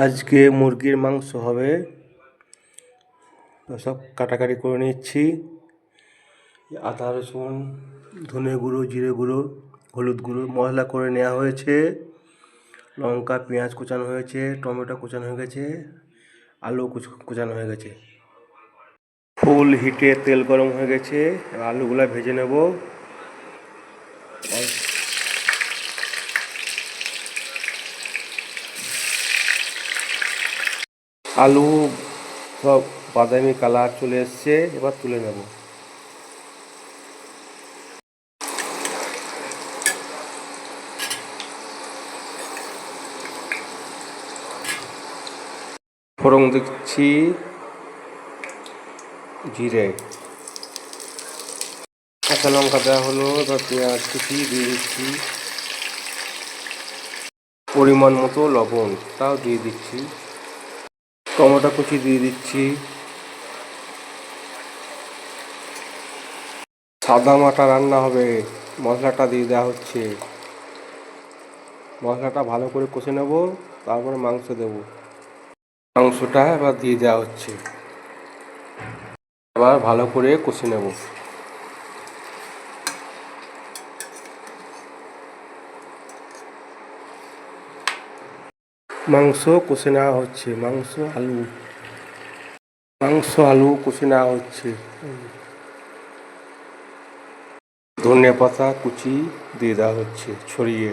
আজকে মুরগির মাংস হবে, তো সব কাটাকাটি করে নিচ্ছি। আদা রসুন, ধনে গুঁড়ো, জিরে গুঁড়ো, হলুদ গুঁড়ো মশলা করে নেওয়া হয়েছে। লঙ্কা পেঁয়াজ কুচানো হয়েছে, টমেটো কুচানো হয়ে গেছে, আলু কুচানো হয়ে গেছে। ফুল হিটে তেল গরম হয়ে গেছে, আলুগুলা ভেজে নেব। আলু সব বাদামি কালার চলে এসছে, এবার তুলে নেব। ফোড়ন দিচ্ছি জিরে, কাঁচা লঙ্কা দেওয়া হলো, এবার পেঁয়াজ কুচি দিয়ে দিচ্ছি, পরিমাণ মতো লবণ তাও দিয়ে দিচ্ছি, টমেটো কুচি দিয়ে দিচ্ছি, সাদা মাটা রান্না হবে, মশলাটা দিয়ে দেওয়া হচ্ছে। মশলাটা ভালো করে কষে নেব, তারপরে মাংস দেব। মাংসটা এবার দিয়ে দেওয়া হচ্ছে, এবার ভালো করে কষে নেব। মাংস কষে নেওয়া হচ্ছে, মাংস আলু কষে নেওয়া হচ্ছে। ধনে পাতা কুচি দিয়ে দেওয়া হচ্ছে ছড়িয়ে।